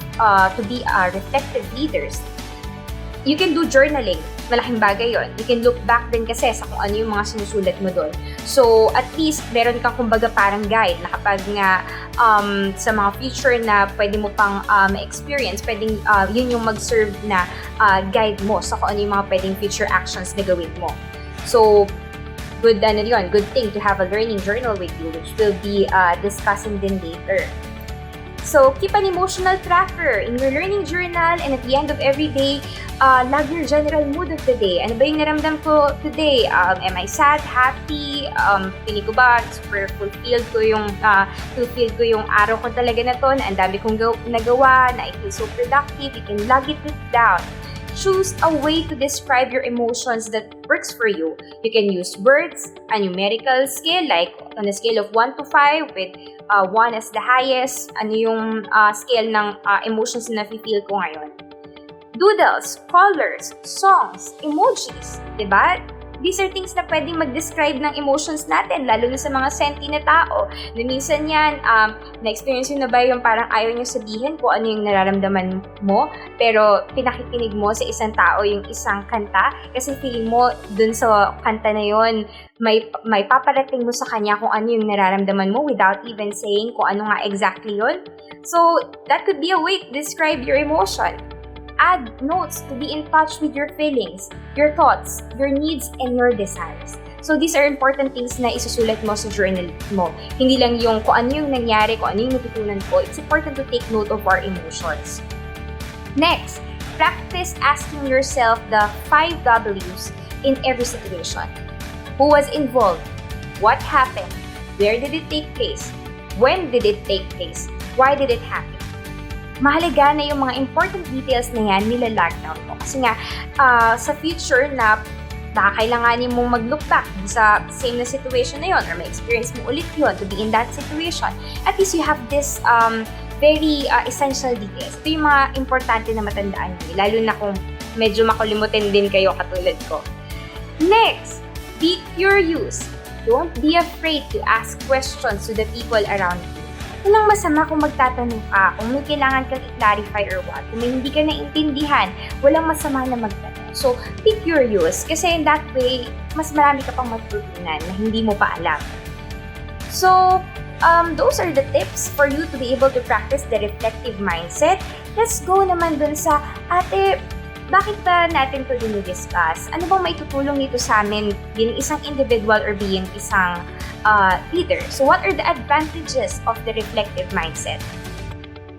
to be reflective leaders. You can do journaling. Malaking bagay yon. You can look back din kasi sa kung ano yung mga sinusulat mo doon. So, at least, meron kang kumbaga parang guide na kapag nga sa mga future na pwede mo pang experience, pwedeng yun yung mag-serve na guide mo sa kung ano yung mga pwedeng future actions na gawin mo. So, good thing to have a learning journal with you, which we'll be discussing din later. So, keep an emotional tracker in your learning journal, and at the end of every day, log your general mood of the day. Ano ba yung naramdam ko today? Am I sad, happy? Feeling ko ba super fulfilled ko yung araw ko talaga na to, na ang dami kong nagawa, na I feel so productive? You can log it down. choose a way to describe your emotions that works for you. You can use words, a numerical scale, like on a scale of 1 to 5, with 1 as the highest, ano yung scale ng emotions na nafe-feel ko ngayon. Doodles, colors, songs, emojis, diba? These are things na pwedeng mag-describe ng emotions natin, lalo na sa mga senti na tao. Na minsan yan, na-experience yun na ba yung parang ayaw nyo sabihin kung ano yung nararamdaman mo, pero pinakikinig mo sa isang tao yung isang kanta, kasi feeling mo dun sa kanta na yun, may paparating mo sa kanya kung ano yung nararamdaman mo without even saying kung ano nga exactly yun. So, that could be a way to describe your emotion. Add notes to be in touch with your feelings, your thoughts, your needs, and your desires. So these are important things na isusulat mo sa journal mo. Hindi lang yung kung ano yung nangyari, kung ano yung natutunan ko. It's important to take note of our emotions. Next, practice asking yourself the 5 W's in every situation. Who was involved? What happened? Where did it take place? When did it take place? Why did it happen? Mahalaga na yung mga important details na yan nilalag down mo. Kasi nga, sa future na kailanganin mong mag-look back sa same na situation na yon, or may experience mo ulit yun to be in that situation, at least you have this very essential details. Ito yung mga importante na matandaan nyo, lalo na kung medyo makulimutin din kayo katulad ko. Next, be curious. Don't be afraid to ask questions to the people around you. Walang masama kung magtatanong ka, kung may kailangan kang i-clarify or what, kung may hindi ka naintindihan, walang masama na magtanong. So, be curious, kasi in that way, mas marami ka pang matutunan na hindi mo pa alam. So, those are the tips for you to be able to practice the reflective mindset. Let's go naman dun sa, ate, bakit ba natin ito dinidiscuss? Ano bang may tutulong nito sa amin being isang individual or being isang leader? So what are the advantages of the reflective mindset?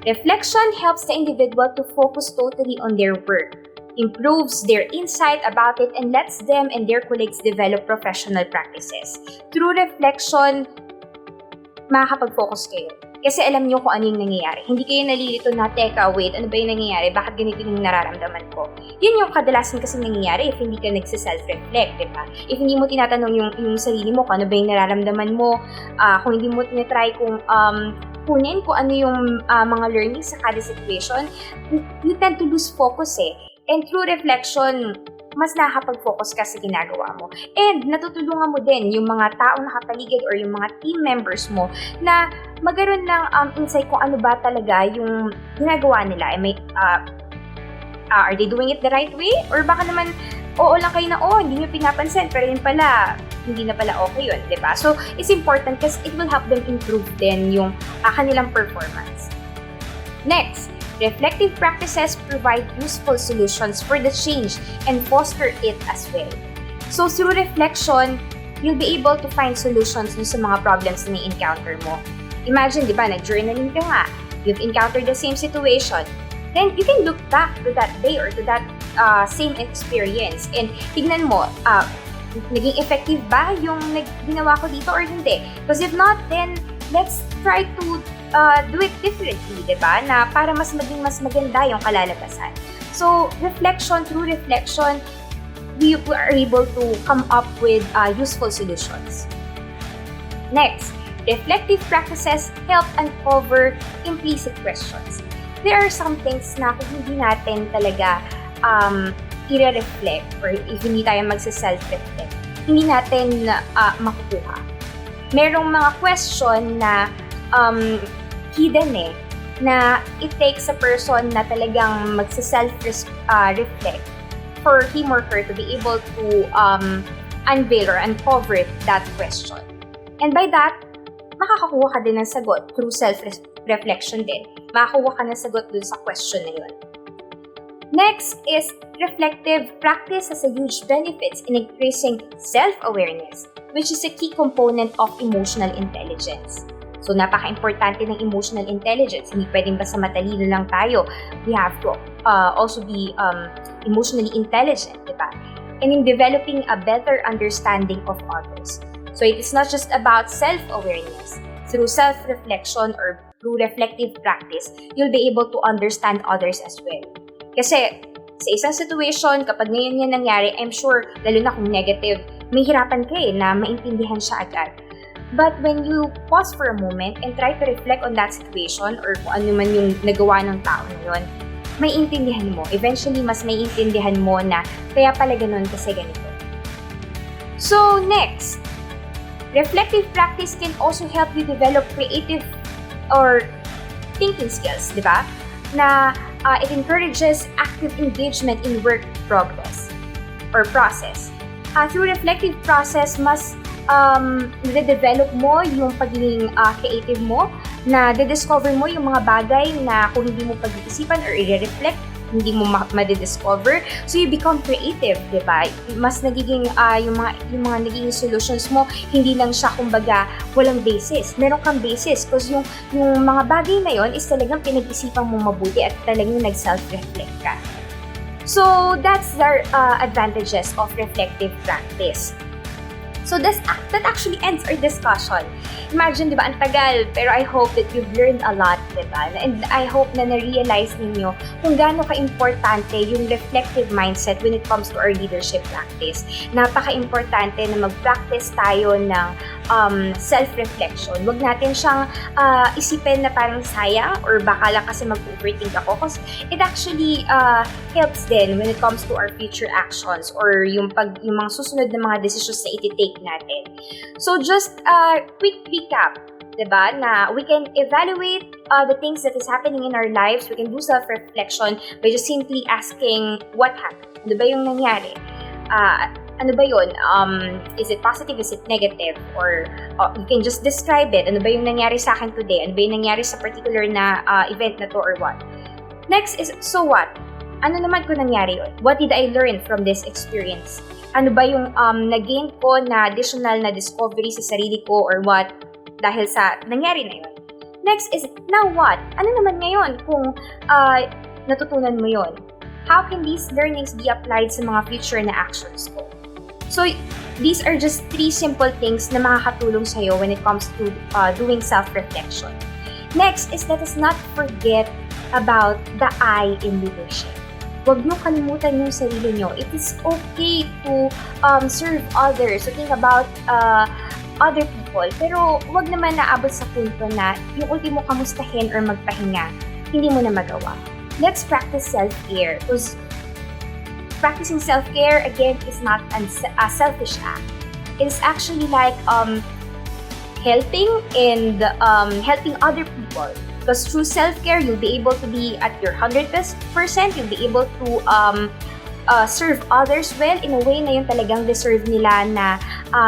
Reflection helps the individual to focus totally on their work, improves their insight about it, and lets them and their colleagues develop professional practices. Through reflection, makakapag-focus kayo. Kasi alam nyo kung ano yung nangyayari. Hindi kayo nalilito na, teka, wait, ano ba yung nangyayari? Bakit ganito yung nararamdaman ko? Yun yung kadalasan kasi nangyayari if hindi ka nagsiself-reflect, diba? If hindi mo tinatanong yung sarili mo kung ano ba yung nararamdaman mo, kung hindi mo tinatry kung kunin kung ano yung mga learnings sa kada situation, you tend to lose focus eh. And through reflection, mas nakakapag-focus ka sa ginagawa mo. And natutulungan mo din yung mga taong nakapaligid or yung mga team members mo na magkaroon ng insight kung ano ba talaga yung ginagawa nila. Are they doing it the right way? Or baka naman, oo lang kayo na, hindi nyo pinapansin, pero yun pala, hindi na pala okay yun, diba? So, it's important kasi it will help them improve din yung kanilang performance. Next, reflective practices provide useful solutions for the change and foster it as well. So through reflection, you'll be able to find solutions sa mga problems na i-encounter mo. Imagine, di ba, nag-journaling ka nga, you've encountered the same situation, then you can look back to that day or to that same experience and tignan mo, naging effective ba yung ginawa ko dito or hindi? Because if not, then let's try to do it differently, diba? Na para mas maganda yung kalalabasan. So, through reflection, we are able to come up with useful solutions. Next, reflective practices help uncover implicit questions. There are some things na kung hindi natin talaga i-reflect or if hindi tayo magsa-self-reflect, hindi natin makukuha. Merong mga question na hidden na it takes a person na talagang magsa-self-reflect for him or her to be able to unveil or uncover that question. And by that, makakakuha ka din ng sagot through self-reflection din. Makakakuha ka ng sagot dun sa question na yun. Next is reflective practice has a huge benefits in increasing self-awareness, which is a key component of emotional intelligence. So, napaka-importante ng emotional intelligence. Hindi pwedeng basta matalino lang tayo. We have to also be emotionally intelligent, diba? And in developing a better understanding of others. So, it is not just about self-awareness. Through self-reflection or through reflective practice, you'll be able to understand others as well. Kasi Sa isang situation, kapag ngayon yan nangyari, I'm sure, lalo na kung negative, may hirapan ka na maintindihan siya agad. But when you pause for a moment and try to reflect on that situation or kung ano man yung nagawa ng tao na yun, may intindihan mo. Eventually, mas may intindihan mo na kaya pala ganun kasi ganito. So, next, reflective practice can also help you develop creative or thinking skills, di ba? Na it encourages active engagement in work progress or process. Through reflective process, mas nade-develop mo yung pagiging creative mo, na de-discover mo yung mga bagay na kung hindi mo pag-iisipan or i-reflect, hindi mo ma-discover. So you become creative, di ba? Mas nagiging yung mga naging solutions mo, hindi lang siya kumbaga walang basis. Meron kang basis because yung mga bagay na yon is talagang pinag-isipan mo mabuti at talagang nag-self-reflect ka. So that's the advantages of reflective practice. So that actually ends our discussion. Imagine, di ba, ang tagal, pero I hope that you've learned a lot, di ba? And I hope na na-realize ninyo kung gaano ka-importante yung reflective mindset when it comes to our leadership practice. Napaka-importante na mag-practice tayo ng self-reflection. Huwag natin siyang isipin na parang sayang or baka lang kasi mag-overthink ako, because it actually helps din when it comes to our future actions or yung mga susunod na mga decisions na iti-take natin. So just quick recap, diba? Na we can evaluate the things that is happening in our lives. We can do self-reflection by just simply asking what happened. Ano ba yung nangyari? Ano ba yun? Is it positive? Is it negative? Or you can just describe it. Ano ba yung nangyari sa akin today? Ano ba yung nangyari sa particular na event na to or what? Next is, so what? Ano naman ko nangyari yun? What did I learn from this experience? Ano ba yung nag-gain ko na additional na discovery sa sarili ko or what dahil sa nangyari na yun? Next is, now what? Ano naman ngayon kung natutunan mo yun? How can these learnings be applied sa mga future na actions ko? So, these are just 3 simple things na makakatulong sa'yo when it comes to doing self-reflection. Next is, let us not forget about the I in leadership. Huwag niyo kalimutan yung sarili niyo. It is okay to serve others, to think about other people. Pero huwag naman naabot sa punto na yung ultimo kamustahin or magpahinga, hindi mo na magawa. Let's practice self-care. Because practicing self-care, again, is not a selfish act. It is actually like helping and helping other people. Because through self-care, you'll be able to be at your 100%. You'll be able to serve others well in a way na yung talagang deserve nila na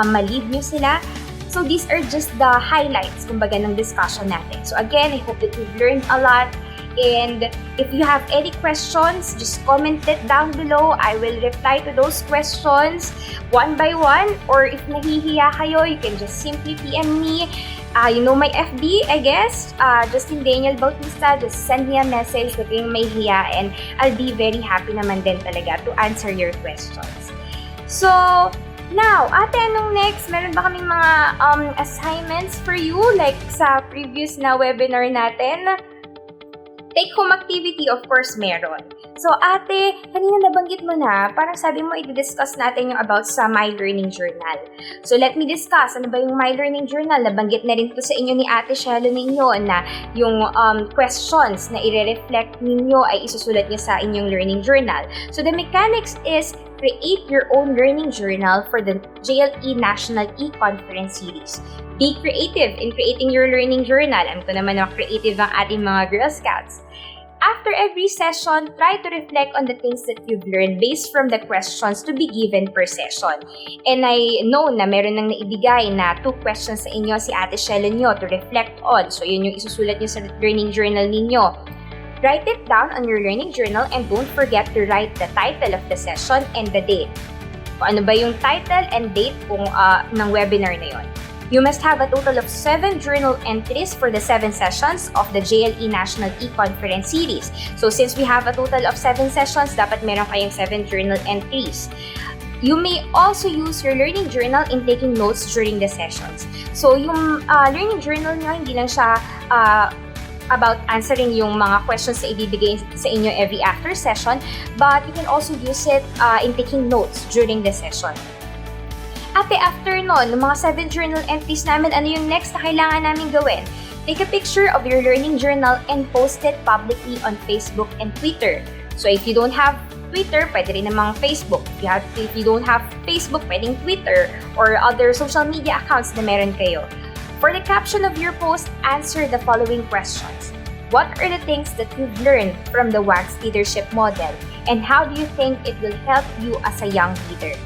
ma-lead nyo sila. So these are just the highlights, kumbaga, ng discussion natin. So again, I hope that you've learned a lot. And if you have any questions, just comment it down below. I will reply to those questions one by one. Or if nahihiya kayo, you can just simply PM me. You know my FB, I guess, Justine Danielle Bautista. Just send me a message, huwag kayong mahihiya, and I'll be very happy naman din talaga to answer your questions. So, now, ate, anong next? Meron ba kaming mga assignments for you, like sa previous na webinar natin? Take-home activity, of course, meron. So, ate, kanina nabanggit mo na, parang sabi mo, i-discuss natin yung about sa My Learning Journal. So, let me discuss. Ano ba yung My Learning Journal? Nabanggit na rin to sa inyo ni Ate Shelo ninyo na yung questions na i-reflect ninyo ay isusulat niyo sa inyong learning journal. So, the mechanics is create your own learning journal for the JLE National E-Conference Series. Be creative in creating your learning journal. Alam ko naman na creative ang ating mga Girl Scouts. After every session, try to reflect on the things that you've learned based from the questions to be given per session. And I know na meron nang naibigay na 2 questions sa inyo si Ate Shelo nyo to reflect on. So yun yung isusulat nyo sa learning journal ninyo. Write it down on your learning journal and don't forget to write the title of the session and the date. Kung ano ba yung title and date ng webinar na yun. You must have a total of 7 journal entries for the 7 sessions of the JLE National E-Conference Series. So since we have a total of 7 sessions, dapat meron kayong 7 journal entries. You may also use your learning journal in taking notes during the sessions. So yung learning journal nyo, hindi lang siya about answering yung mga questions na ibibigay sa inyo every after session, but you can also use it in taking notes during the session. Ate, after nun, ng mga 7 journal entries namin, ano yung next na kailangan namin gawin? Take a picture of your learning journal and post it publicly on Facebook and Twitter. So if you don't have Twitter, pwede rin namang Facebook. If you don't have Facebook, pwedeng Twitter or other social media accounts na meron kayo. For the caption of your post, answer the following questions. What are the things that you've learned from the WAGGGS leadership model? And how do you think it will help you as a young leader?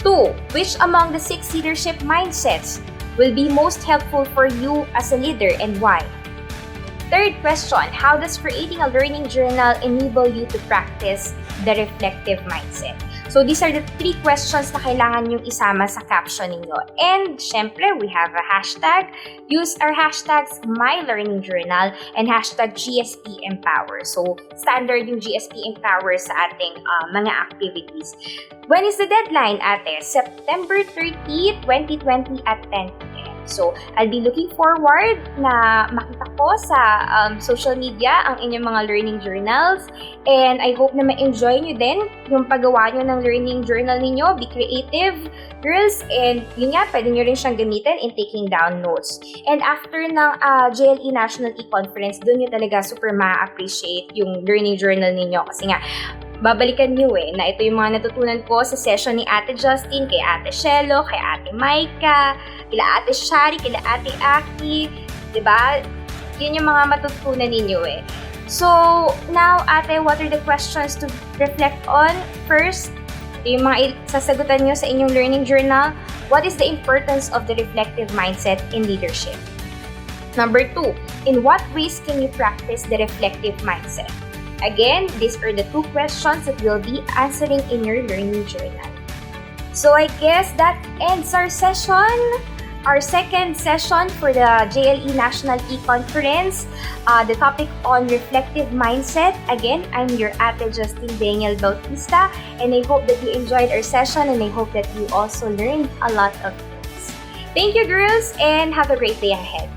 2. Which among the 6 leadership mindsets will be most helpful for you as a leader and why? Third question, how does creating a learning journal enable you to practice the reflective mindset? So these are the 3 questions na kailangan yung isama sa caption ninyo. And syempre, we have a hashtag. Use our hashtags MyLearningJournal and hashtag GSP-Empower. So standard yung GSP-Empower sa ating mga activities. When is the deadline, ate? September 30, 2020 at 10 p.m. So, I'll be looking forward na makita ko sa social media ang inyong mga learning journals. And I hope na ma-enjoy nyo din yung paggawa nyo ng learning journal ninyo. Be creative, girls. And yun nga, pwede nyo rin siyang gamitin in taking down notes. And after ng JLE National E-Conference, doon nyo talaga super ma-appreciate yung learning journal ninyo. Kasi nga, babalikan nyo na ito yung mga natutunan ko sa session ni Ate Justine, kay Ate Shelo, kay Ate Maika, kila Ate Shari, kila Ate Aki, diba? Yun yung mga matutunan ninyo So, now, Ate, what are the questions to reflect on? First, ito yung mga sasagutan nyo sa inyong learning journal. What is the importance of the reflective mindset in leadership? Number 2, in what ways can you practice the reflective mindset? Again, these are the 2 questions that we'll be answering in your learning journal. So I guess that ends our session, our second session for the JLE National E-Conference, the topic on reflective mindset. Again, I'm your Ate Justine Danielle Bautista, and I hope that you enjoyed our session, and I hope that you also learned a lot of things. Thank you, girls, and have a great day ahead.